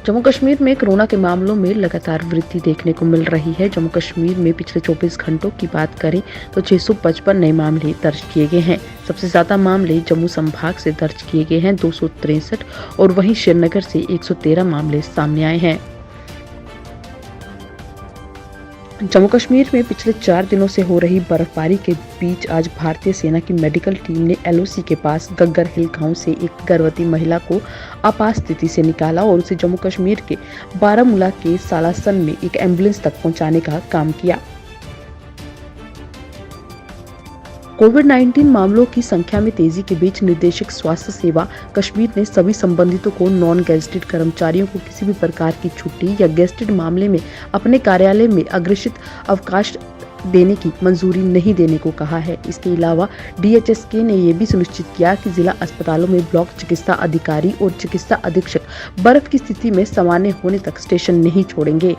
जम्मू कश्मीर में कोरोना के मामलों में लगातार वृद्धि देखने को मिल रही है। जम्मू कश्मीर में पिछले 24 घंटों की बात करें तो 655 नए मामले दर्ज किए गए हैं। सबसे ज्यादा मामले जम्मू संभाग से दर्ज किए गए हैं 263 और वहीं श्रीनगर से 113 मामले सामने आए हैं। जम्मू कश्मीर में पिछले 4 दिनों से हो रही बर्फबारी के बीच आज भारतीय सेना की मेडिकल टीम ने LOC के पास गग्गर हिल गांव से एक गर्भवती महिला को आपात स्थिति से निकाला और उसे जम्मू कश्मीर के बारामूला के सालासन में एक एम्बुलेंस तक पहुंचाने का काम किया। कोविड-19 मामलों की संख्या में तेजी के बीच निदेशक स्वास्थ्य सेवा कश्मीर ने सभी संबंधितों को नॉन गेजेटेड कर्मचारियों को किसी भी प्रकार की छुट्टी या गेजेटेड मामले में अपने कार्यालय में अग्रेषित अवकाश देने की मंजूरी नहीं देने को कहा है। इसके अलावा DHSK ने यह भी सुनिश्चित किया कि जिला अस्पतालों में ब्लॉक चिकित्सा अधिकारी और चिकित्सा अधीक्षक बर्फ की स्थिति में सामान्य होने तक स्टेशन नहीं छोड़ेंगे।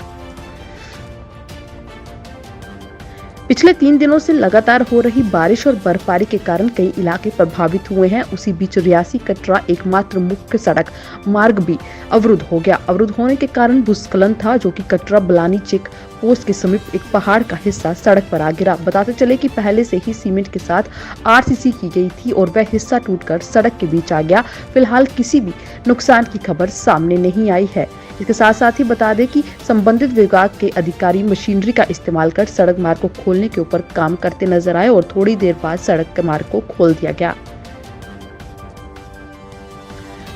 पिछले 3 दिनों से लगातार हो रही बारिश और बर्फबारी के कारण कई इलाके प्रभावित हुए हैं। उसी बीच रियासी कटरा एकमात्र मुख्य सड़क मार्ग भी अवरुद्ध हो गया। अवरुद्ध होने के कारण भूस्खलन था जो कि कटरा बलानी चेक पोस्ट के समीप एक पहाड़ का हिस्सा सड़क पर आ गिरा। बताते चले कि पहले से ही सीमेंट के साथ RCC की गई थी और वह हिस्सा टूटकर सड़क के बीच आ गया। फिलहाल किसी भी नुकसान की खबर सामने नहीं आई है। इसके साथ साथ ही बता दें कि संबंधित विभाग के अधिकारी मशीनरी का इस्तेमाल कर सड़क मार्ग को खोलने के ऊपर काम करते नजर आए और थोड़ी देर बाद सड़क के मार्ग को खोल दिया गया।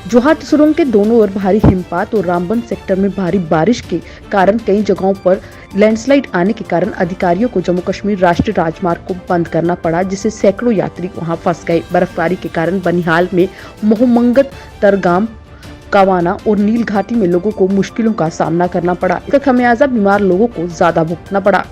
जोहाट सुरंग के दोनों ओर भारी हिमपात और रामबन सेक्टर में भारी बारिश के कारण कई जगहों पर लैंडस्लाइड आने के कारण अधिकारियों को जम्मू कश्मीर राष्ट्रीय राजमार्ग को बंद करना पड़ा, जिससे सैकड़ों यात्री वहां फंस गए। बर्फबारी के कारण बनिहाल में मोहम्मद तरगाम कावाना और नील घाटी में लोगों को मुश्किलों का सामना करना पड़ा। इसका खमियाजा बीमार लोगों को ज्यादा भुगतना पड़ा।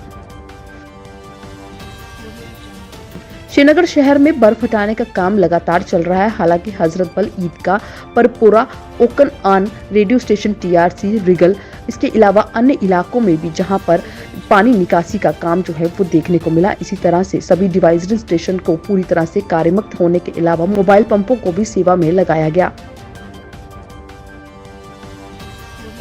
श्रीनगर शहर में बर्फ हटाने का काम लगातार चल रहा है। हालांकि हजरतबल ईदगाह, परपोरा, ओकन आन, रेडियो स्टेशन TRC, रिगल, इसके अलावा अन्य इलाकों में भी जहां पर पानी निकासी का काम जो है वो देखने को मिला। इसी तरह से सभी डिवाइजरी स्टेशन को पूरी तरह से कार्यमुक्त होने के अलावा मोबाइल पंपों को भी सेवा में लगाया गया।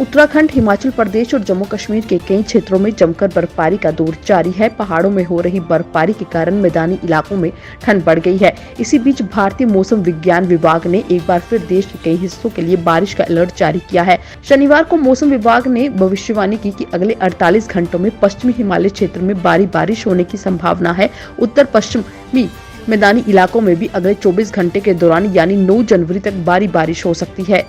उत्तराखंड, हिमाचल प्रदेश और जम्मू कश्मीर के कई क्षेत्रों में जमकर बर्फबारी का दौर जारी है। पहाड़ों में हो रही बर्फबारी के कारण मैदानी इलाकों में ठंड बढ़ गई है। इसी बीच भारतीय मौसम विज्ञान विभाग ने एक बार फिर देश के कई हिस्सों के लिए बारिश का अलर्ट जारी किया है। शनिवार को मौसम विभाग ने भविष्यवाणी की कि अगले 48 घंटों में पश्चिमी हिमालय क्षेत्र में भारी बारिश होने की संभावना है। उत्तर पश्चिमी मैदानी इलाकों में भी अगले 24 घंटे के दौरान यानी 9 जनवरी तक भारी बारिश हो सकती है।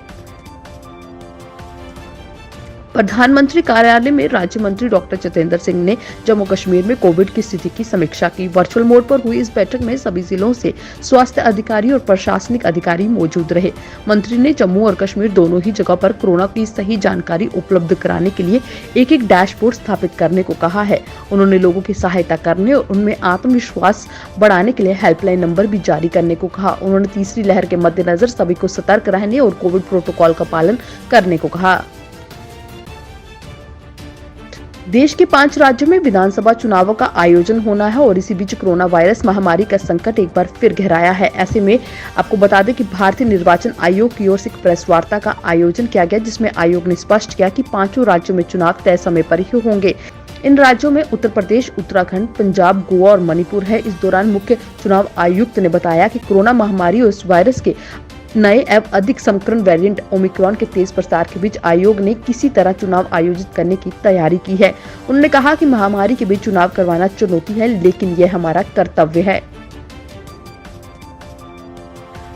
प्रधानमंत्री कार्यालय में राज्य मंत्री डॉक्टर जितेंद्र सिंह ने जम्मू कश्मीर में कोविड की स्थिति की समीक्षा की। वर्चुअल मोड पर हुई इस बैठक में सभी जिलों से स्वास्थ्य अधिकारी और प्रशासनिक अधिकारी मौजूद रहे। मंत्री ने जम्मू और कश्मीर दोनों ही जगह पर कोरोना की सही जानकारी उपलब्ध कराने के लिए एक डैशबोर्ड स्थापित करने को कहा है। उन्होंने लोगों की सहायता करने और उनमें आत्मविश्वास बढ़ाने के लिए हेल्पलाइन नंबर भी जारी करने को कहा। उन्होंने तीसरी लहर के मद्देनजर सभी को सतर्क रहने और कोविड प्रोटोकॉल का पालन करने को कहा। देश के 5 राज्यों में विधानसभा चुनावों का आयोजन होना है और इसी बीच कोरोना वायरस महामारी का संकट एक बार फिर गहराया है। ऐसे में आपको बता दें कि भारतीय निर्वाचन आयोग की ओर से एक प्रेस वार्ता का आयोजन किया गया, जिसमें आयोग ने स्पष्ट किया कि 5 राज्यों में चुनाव तय समय पर ही होंगे। इन राज्यों में उत्तर प्रदेश, उत्तराखंड, पंजाब, गोवा और मणिपुर है। इस दौरान मुख्य चुनाव आयुक्त ने बताया कि कोरोना महामारी और इस वायरस के नए एवं अधिक संक्रमण वेरिएंट ओमिक्रॉन के तेज प्रसार के बीच आयोग ने किसी तरह चुनाव आयोजित करने की तैयारी की है। उन्होंने कहा कि महामारी के बीच चुनाव करवाना चुनौती है, लेकिन यह हमारा कर्तव्य है।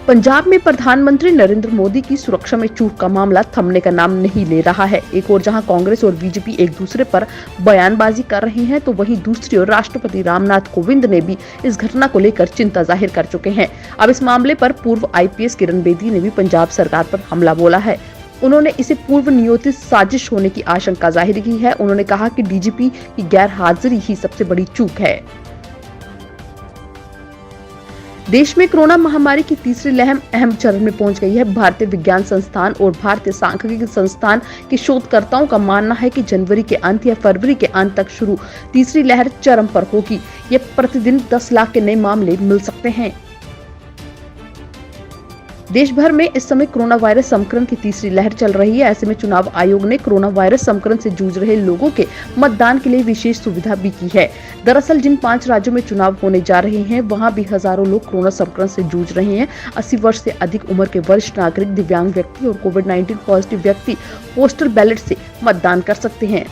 पंजाब में प्रधानमंत्री नरेंद्र मोदी की सुरक्षा में चूक का मामला थमने का नाम नहीं ले रहा है। एक ओर जहां कांग्रेस और बीजेपी एक दूसरे पर बयानबाजी कर रहे हैं, तो वहीं दूसरी ओर राष्ट्रपति रामनाथ कोविंद ने भी इस घटना को लेकर चिंता जाहिर कर चुके हैं। अब इस मामले पर पूर्व IPS किरण बेदी ने भी पंजाब सरकार पर हमला बोला है। उन्होंने इसे पूर्व नियोजित साजिश होने की आशंका जाहिर की है। उन्होंने कहा कि DGP की गैर हाजिरी ही सबसे बड़ी चूक है। देश में कोरोना महामारी की तीसरी लहर अहम चरण में पहुंच गई है। भारतीय विज्ञान संस्थान और भारतीय सांख्यिकी संस्थान के शोधकर्ताओं का मानना है कि जनवरी के अंत या फरवरी के अंत तक शुरू तीसरी लहर चरम पर होगी। ये प्रतिदिन 10 लाख के नए मामले मिल सकते हैं। देश भर में इस समय कोरोना वायरस संक्रमण की तीसरी लहर चल रही है। ऐसे में चुनाव आयोग ने कोरोना वायरस संक्रमण से जूझ रहे लोगों के मतदान के लिए विशेष सुविधा भी की है। दरअसल जिन 5 राज्यों में चुनाव होने जा रहे हैं, वहां भी हजारों लोग कोरोना संक्रमण से जूझ रहे हैं। 80 वर्ष से अधिक उम्र के वरिष्ठ नागरिक, दिव्यांग व्यक्ति और कोविड-19 पॉजिटिव व्यक्ति पोस्टल बैलेट से मतदान कर सकते हैं।